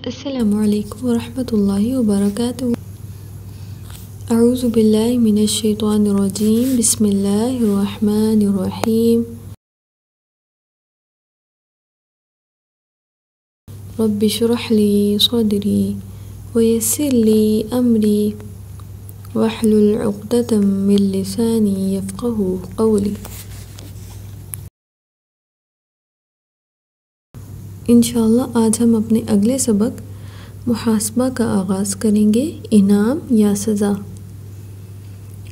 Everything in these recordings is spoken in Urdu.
السلام علیکم ورحمۃ اللہ وبرکاتہ۔ اعوذ باللہ من الشیطان الرجیم، بسم اللہ الرحمن الرحیم۔ رب اشرح لی صدری ویسر لی امری واحلل عقدۃ من لسانی یفقہوا قولی۔ انشاءاللہ آج ہم اپنے اگلے سبق محاسبہ کا آغاز کریں گے، انعام یا سزا۔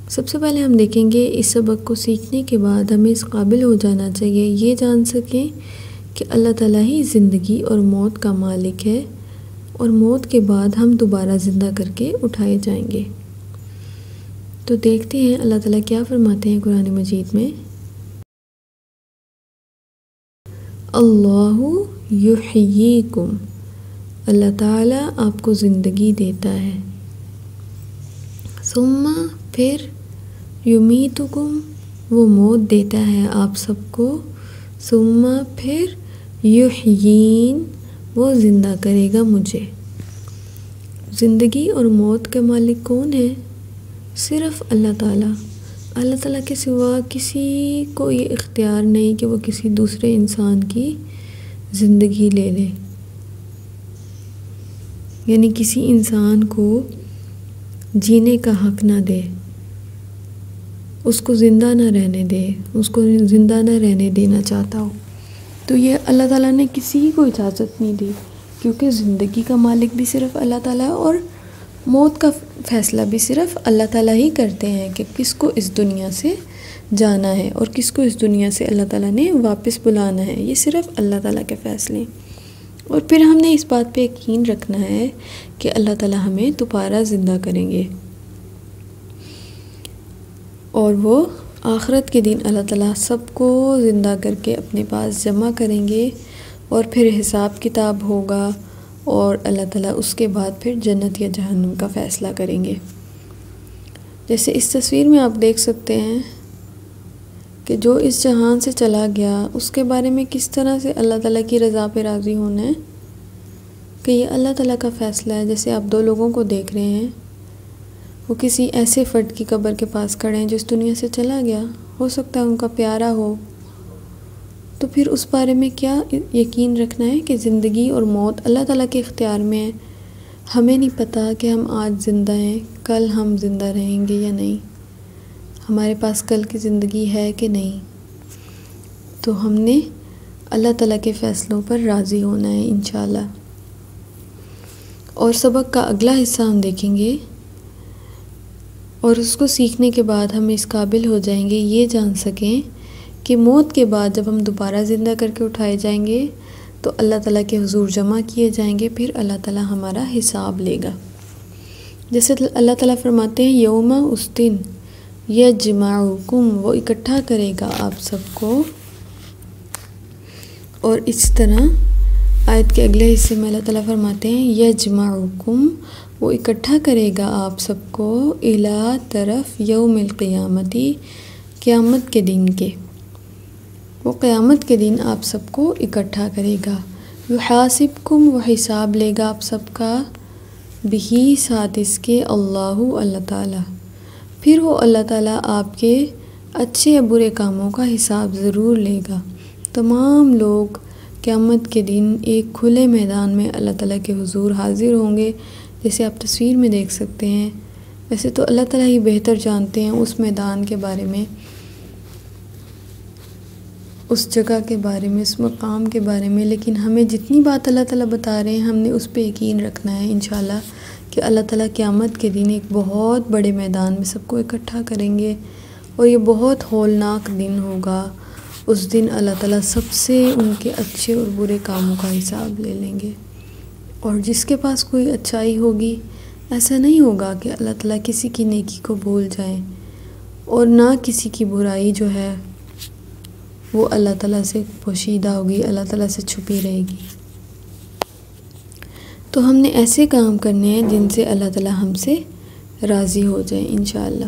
سب سے پہلے ہم دیکھیں گے اس سبق کو سیکھنے کے بعد ہمیں اس قابل ہو جانا چاہیے یہ جان سکیں کہ اللہ تعالیٰ ہی زندگی اور موت کا مالک ہے، اور موت کے بعد ہم دوبارہ زندہ کر کے اٹھائے جائیں گے۔ تو دیکھتے ہیں اللہ تعالیٰ کیا فرماتے ہیں قرآن مجید میں۔ اللہ یحییکم، اللہ تعالیٰ آپ کو زندگی دیتا ہے، ثم پھر یمیتکم، وہ موت دیتا ہے آپ سب کو، ثم پھر یحیین، وہ زندہ کرے گا مجھے۔ زندگی اور موت کا مالک کون ہے؟ صرف اللہ تعالیٰ۔ اللہ تعالیٰ کے سوا کسی کو یہ اختیار نہیں کہ وہ کسی دوسرے انسان کی زندگی لے لے، یعنی کسی انسان کو جینے کا حق نہ دے، اس کو زندہ نہ رہنے دے، اس کو زندہ نہ رہنے دینا چاہتا ہو۔ تو یہ اللہ تعالیٰ نے کسی کو اجازت نہیں دی، کیونکہ زندگی کا مالک بھی صرف اللہ تعالیٰ، اور موت کا فیصلہ بھی صرف اللہ تعالیٰ ہی کرتے ہیں کہ کس کو اس دنیا سے جانا ہے اور کس کو اس دنیا سے اللہ تعالیٰ نے واپس بلانا ہے۔ یہ صرف اللہ تعالیٰ کے فیصلے ہیں، اور پھر ہم نے اس بات پہ یقین رکھنا ہے کہ اللہ تعالیٰ ہمیں دوبارہ زندہ کریں گے، اور وہ آخرت کے دن اللہ تعالیٰ سب کو زندہ کر کے اپنے پاس جمع کریں گے، اور پھر حساب کتاب ہوگا، اور اللہ تعالیٰ اس کے بعد پھر جنت یا جہنم کا فیصلہ کریں گے۔ جیسے اس تصویر میں آپ دیکھ سکتے ہیں کہ جو اس جہان سے چلا گیا اس کے بارے میں کس طرح سے اللہ تعالیٰ کی رضا پہ راضی ہونا ہے کہ یہ اللہ تعالیٰ کا فیصلہ ہے۔ جیسے آپ دو لوگوں کو دیکھ رہے ہیں، وہ کسی ایسے فرد کی قبر کے پاس کھڑے ہیں جو اس دنیا سے چلا گیا، ہو سکتا ہے ان کا پیارا ہو، تو پھر اس بارے میں کیا یقین رکھنا ہے کہ زندگی اور موت اللہ تعالیٰ کے اختیار میں ہے۔ ہمیں نہیں پتہ کہ ہم آج زندہ ہیں، کل ہم زندہ رہیں گے یا نہیں، ہمارے پاس کل کی زندگی ہے کہ نہیں۔ تو ہم نے اللہ تعالیٰ کے فیصلوں پر راضی ہونا ہے انشاءاللہ۔ اور سبق کا اگلا حصہ ہم دیکھیں گے، اور اس کو سیکھنے کے بعد ہم اس قابل ہو جائیں گے یہ جان سکیں کہ موت کے بعد جب ہم دوبارہ زندہ کر کے اٹھائے جائیں گے تو اللہ تعالیٰ کے حضور جمع کیے جائیں گے، پھر اللہ تعالیٰ ہمارا حساب لے گا۔ جیسے اللہ تعالیٰ فرماتے ہیں یوم، اس دن، یجمعکم، وہ اکٹھا کرے گا آپ سب کو، اور اس طرح آیت کے اگلے حصے میں اللہ تعالیٰ فرماتے ہیں یجمعکم، وہ اکٹھا کرے گا آپ سب کو، الی، طرف، یوم القیامتی، قیامت کے دن کے، وہ قیامت کے دن آپ سب کو اکٹھا کرے گا۔ یحاسبکم، وہ حساب لے گا آپ سب کا، بہی، ساتھ اس کے، اللہ، اللہ تعالیٰ، پھر وہ اللہ تعالیٰ آپ کے اچھے یا برے کاموں کا حساب ضرور لے گا۔ تمام لوگ قیامت کے دن ایک کھلے میدان میں اللہ تعالیٰ کے حضور حاضر ہوں گے، جیسے آپ تصویر میں دیکھ سکتے ہیں۔ ویسے تو اللہ تعالیٰ ہی بہتر جانتے ہیں اس میدان کے بارے میں، اس جگہ کے بارے میں، اس مقام کے بارے میں، لیکن ہمیں جتنی بات اللہ تعالیٰ بتا رہے ہیں ہم نے اس پہ یقین رکھنا ہے انشاءاللہ کہ اللہ تعالیٰ قیامت کے دن ایک بہت بڑے میدان میں سب کو اکٹھا کریں گے، اور یہ بہت ہولناک دن ہوگا۔ اس دن اللہ تعالیٰ سب سے ان کے اچھے اور برے کاموں کا حساب لے لیں گے، اور جس کے پاس کوئی اچھائی ہوگی، ایسا نہیں ہوگا کہ اللہ تعالیٰ کسی کی نیکی کو بھول جائیں، اور نہ کسی کی برائی جو ہے وہ اللہ تعالیٰ سے پوشیدہ ہوگی، اللہ تعالیٰ سے چھپی رہے گی۔ تو ہم نے ایسے کام کرنے ہیں جن سے اللہ تعالیٰ ہم سے راضی ہو جائے انشاءاللہ۔